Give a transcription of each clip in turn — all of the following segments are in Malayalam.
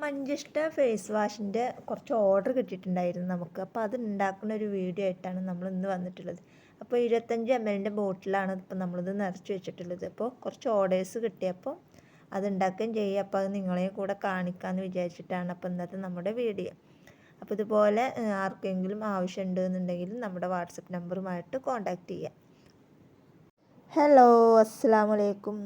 മഞ്ചിഷ്ട ഫേസ് വാഷിൻ്റെ കുറച്ച് ഓർഡർ കിട്ടിയിട്ടുണ്ടായിരുന്നു നമുക്ക്. അപ്പോൾ അത് ഉണ്ടാക്കുന്ന ഒരു വീഡിയോ ആയിട്ടാണ് നമ്മൾ ഇന്ന് വന്നിട്ടുള്ളത്. അപ്പോൾ 25 ml ബോട്ടിലാണ് ഇപ്പോൾ നമ്മളിത് നിറച്ച് വെച്ചിട്ടുള്ളത്. അപ്പോൾ കുറച്ച് ഓർഡേഴ്സ് കിട്ടിയപ്പോൾ അത് ഉണ്ടാക്കുകയും ചെയ്യുക. അപ്പോൾ അത് നിങ്ങളെയും കൂടെ കാണിക്കാമെന്ന് വിചാരിച്ചിട്ടാണ് അപ്പോൾ ഇന്നത്തെ നമ്മുടെ വീഡിയോ. അപ്പോൾ ഇതുപോലെ ആർക്കെങ്കിലും ആവശ്യമുണ്ടെന്നുണ്ടെങ്കിൽ നമ്മുടെ വാട്സപ്പ് നമ്പറുമായിട്ട് കോൺടാക്റ്റ് ചെയ്യുക. ഹലോ, അസ്സലാമു അലൈക്കും.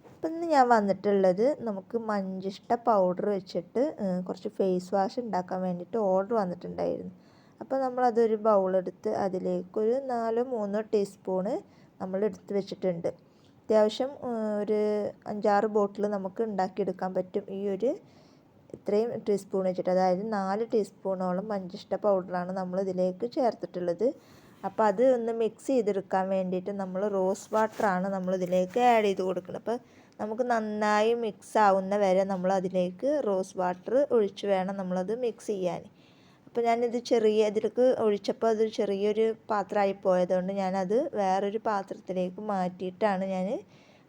അപ്പം ഇന്ന് ഞാൻ വന്നിട്ടുള്ളത് നമുക്ക് മഞ്ചിഷ്ട പൗഡർ വെച്ചിട്ട് കുറച്ച് ഫേസ് വാഷ് ഉണ്ടാക്കാൻ വേണ്ടിയിട്ട് ഓർഡർ വന്നിട്ടുണ്ടായിരുന്നു. അപ്പോൾ നമ്മളതൊരു ബൗളെടുത്ത് അതിലേക്കൊരു 4-3 ടീസ്പൂണ് നമ്മൾ എടുത്ത് വെച്ചിട്ടുണ്ട്. അത്യാവശ്യം ഒരു 5-6 ബോട്ടിൽ നമുക്ക് ഉണ്ടാക്കിയെടുക്കാൻ പറ്റും ഈ ഒരു ഇത്രയും ടീസ്പൂൺ വെച്ചിട്ട്. അതായത് 4 ടീസ്പൂണോളം മഞ്ചിഷ്ട പൗഡറാണ് നമ്മൾ ഇതിലേക്ക് ചേർത്തിട്ടുള്ളത്. അപ്പോൾ അത് ഒന്ന് മിക്സ് ചെയ്തെടുക്കാൻ വേണ്ടിയിട്ട് നമ്മൾ റോസ് വാട്ടറാണ് നമ്മൾ ഇതിലേക്ക് ആഡ് ചെയ്ത് കൊടുക്കുന്നത്. അപ്പോൾ നമുക്ക് നന്നായി മിക്സ് ആവുന്ന വരെ നമ്മൾ അതിലേക്ക് റോസ് വാട്ടർ ഒഴിച്ച് വേണം നമ്മളത് മിക്സ് ചെയ്യാൻ. അപ്പോൾ ഞാനിത് ഇതിലേക്ക് ഒഴിച്ചപ്പോൾ അത് ചെറിയൊരു പാത്രമായി പോയതുകൊണ്ട് ഞാനത് വേറൊരു പാത്രത്തിലേക്ക് മാറ്റിയിട്ടാണ് ഞാൻ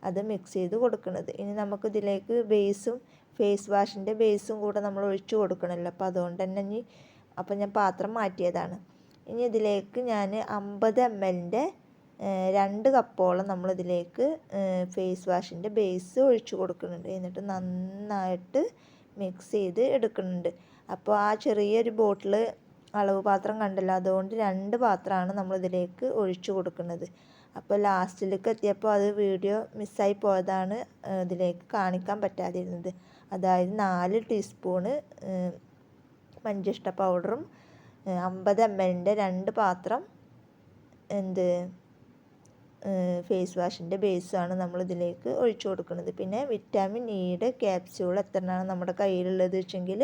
അത് മിക്സ് ചെയ്ത് കൊടുക്കുന്നത്. ഇനി നമുക്കിതിലേക്ക് ഫേസ് വാഷിൻ്റെ ബേസും കൂടെ നമ്മൾ ഒഴിച്ച് കൊടുക്കണമല്ലോ. അപ്പോൾ അതുകൊണ്ട് തന്നെ അപ്പോൾ ഞാൻ പാത്രം മാറ്റിയതാണ്. ഇനി ഇതിലേക്ക് ഞാൻ 50 ml 2 കപ്പോളം നമ്മളിതിലേക്ക് ഫേസ് വാഷിൻ്റെ ബേസ് ഒഴിച്ച് കൊടുക്കുന്നുണ്ട്. എന്നിട്ട് നന്നായിട്ട് മിക്സ് ചെയ്ത് എടുക്കുന്നുണ്ട്. അപ്പോൾ ആ ചെറിയൊരു ബോട്ടിൽ അളവ് പാത്രം കണ്ടല്ലോ, അതുകൊണ്ട് 2 പാത്രമാണ് നമ്മളിതിലേക്ക് ഒഴിച്ച് കൊടുക്കുന്നത്. അപ്പോൾ ലാസ്റ്റിലേക്ക് എത്തിയപ്പോൾ അത് വീഡിയോ മിസ്സായി പോയതാണ് ഇതിലേക്ക് കാണിക്കാൻ പറ്റാതിരുന്നത്. അതായത് 4 ടീസ്പൂണ് മഞ്ചിഷ്ട പൗഡറും 50 ml 2 പാത്രം ഫേസ് വാഷിൻ്റെ ബേസുമാണ് നമ്മളിതിലേക്ക് ഒഴിച്ചു കൊടുക്കുന്നത്. പിന്നെ വിറ്റാമിൻ ഇയുടെ ക്യാപ്സ്യൂൾ എത്രയാണ് നമ്മുടെ കയ്യിലുള്ളത് വെച്ചെങ്കിൽ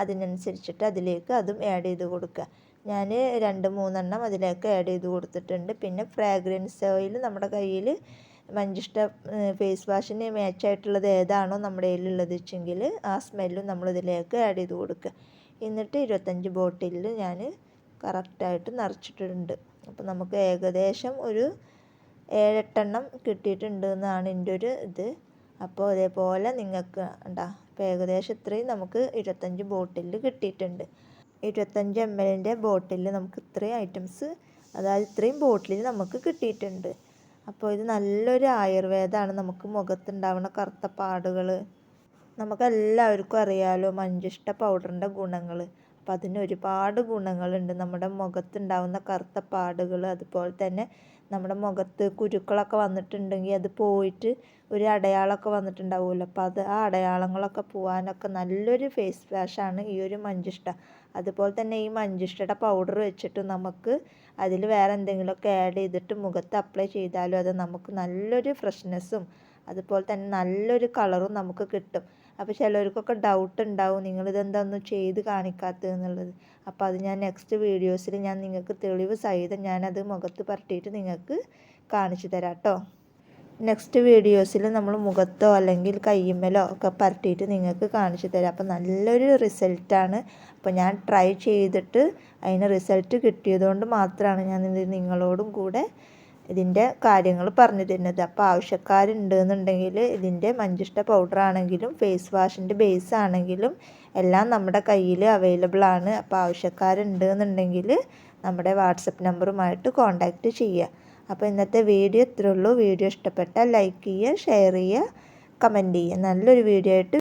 അതിനനുസരിച്ചിട്ട് അതിലേക്ക് അതും ആഡ് ചെയ്ത് കൊടുക്കുക. ഞാൻ 2-3 എണ്ണം അതിലേക്ക് ആഡ് ചെയ്ത് കൊടുത്തിട്ടുണ്ട്. പിന്നെ ഫ്രാഗ്രൻസ് ഓയിൽ നമ്മുടെ കയ്യിൽ മഞ്ചിഷ്ട ഫേസ് വാഷിന് മാച്ചായിട്ടുള്ളത് ഏതാണോ നമ്മുടെ കയ്യിലുള്ളത് വെച്ചെങ്കിൽ ആ സ്മെല്ലും നമ്മളിതിലേക്ക് ആഡ് ചെയ്ത് കൊടുക്കുക. എന്നിട്ട് 25 ബോട്ടിലിൽ ഞാൻ കറക്റ്റായിട്ട് നിറച്ചിട്ടുണ്ട്. അപ്പോൾ നമുക്ക് ഏകദേശം ഒരു 7-8 എണ്ണം കിട്ടിയിട്ടുണ്ട് എന്നാണ് എൻ്റെ ഒരു ഇത്. അപ്പോൾ അതേപോലെ നിങ്ങൾക്ക് അപ്പോൾ ഏകദേശം ഇത്രയും നമുക്ക് 25 ബോട്ടിലിൽ കിട്ടിയിട്ടുണ്ട്. 25 ml ബോട്ടിലിൽ നമുക്ക് ഇത്രയും ഐറ്റംസ്, അതായത് ഇത്രയും ബോട്ടിലിൽ നമുക്ക് കിട്ടിയിട്ടുണ്ട്. അപ്പോൾ ഇത് നല്ലൊരു ആയുർവേദമാണ്. നമുക്ക് മുഖത്തുണ്ടാവുന്ന കറുത്ത പാടുകൾ നമുക്കെല്ലാവർക്കും അറിയാമല്ലോ മഞ്ചിഷ്ട പൗഡറിൻ്റെ ഗുണങ്ങൾ. അപ്പോൾ അതിന് ഒരുപാട് ഗുണങ്ങളുണ്ട്. നമ്മുടെ മുഖത്തുണ്ടാവുന്ന കറുത്ത പാടുകൾ, അതുപോലെ തന്നെ നമ്മുടെ മുഖത്ത് കുരുക്കളൊക്കെ വന്നിട്ടുണ്ടെങ്കിൽ അത് പോയിട്ട് ഒരു അടയാളമൊക്കെ വന്നിട്ടുണ്ടാവുമല്ലോ. അപ്പോൾ ആ അടയാളങ്ങളൊക്കെ പോകാനൊക്കെ നല്ലൊരു ഫേസ് വാഷാണ് ഈ ഒരു മഞ്ചിഷ്ട. അതുപോലെ തന്നെ ഈ മഞ്ചിഷ്ടയുടെ പൗഡർ വെച്ചിട്ട് നമുക്ക് അതിൽ വേറെ എന്തെങ്കിലുമൊക്കെ ആഡ് ചെയ്തിട്ട് മുഖത്ത് അപ്ലൈ ചെയ്താലും അത് നമുക്ക് നല്ലൊരു ഫ്രഷ്നെസ്സും അതുപോലെ തന്നെ നല്ലൊരു കളറും നമുക്ക് കിട്ടും. അപ്പോൾ ചിലർക്കൊക്കെ ഡൗട്ട് ഉണ്ടാവും നിങ്ങളിതെന്തൊന്നും ചെയ്ത് കാണിക്കാത്തതെന്നുള്ളത്. അപ്പോൾ അത് ഞാൻ നെക്സ്റ്റ് വീഡിയോസിൽ ഞാൻ നിങ്ങൾക്ക് തെളിവ് സഹിതം ഞാനത് മുഖത്ത് പരട്ടിയിട്ട് നിങ്ങൾക്ക് കാണിച്ചു തരാം കേട്ടോ. നെക്സ്റ്റ് വീഡിയോസിൽ നമ്മൾ മുഖത്തോ അല്ലെങ്കിൽ കയ്യുമ്മലോ ഒക്കെ പരട്ടിയിട്ട് നിങ്ങൾക്ക് കാണിച്ചു തരാം. അപ്പോൾ നല്ലൊരു റിസൾട്ടാണ്. അപ്പോൾ ഞാൻ ട്രൈ ചെയ്തിട്ട് അതിന് റിസൾട്ട് കിട്ടിയതുകൊണ്ട് മാത്രമാണ് ഞാൻ ഇത് നിങ്ങളോടും കൂടെ ഇതിൻ്റെ കാര്യങ്ങൾ പറഞ്ഞു തരുന്നത്. അപ്പോൾ ആവശ്യക്കാരുണ്ടെന്നുണ്ടെങ്കിൽ ഇതിൻ്റെ മഞ്ചിഷ്ട പൗഡർ ആണെങ്കിലും ഫേസ് വാഷിൻ്റെ ബേസ് ആണെങ്കിലും എല്ലാം നമ്മുടെ കയ്യിൽ അവൈലബിൾ ആണ്. അപ്പോൾ ആവശ്യക്കാരുണ്ടെന്നുണ്ടെങ്കിൽ നമ്മുടെ വാട്സപ്പ് നമ്പറുമായിട്ട് കോൺടാക്റ്റ് ചെയ്യുക. അപ്പോൾ ഇന്നത്തെ വീഡിയോ ഇത്രയേ ഉള്ളൂ. വീഡിയോ ഇഷ്ടപ്പെട്ടാൽ ലൈക്ക് ചെയ്യുക, ഷെയർ ചെയ്യുക, കമൻറ്റ് ചെയ്യുക. നല്ലൊരു വീഡിയോ ആയിട്ട്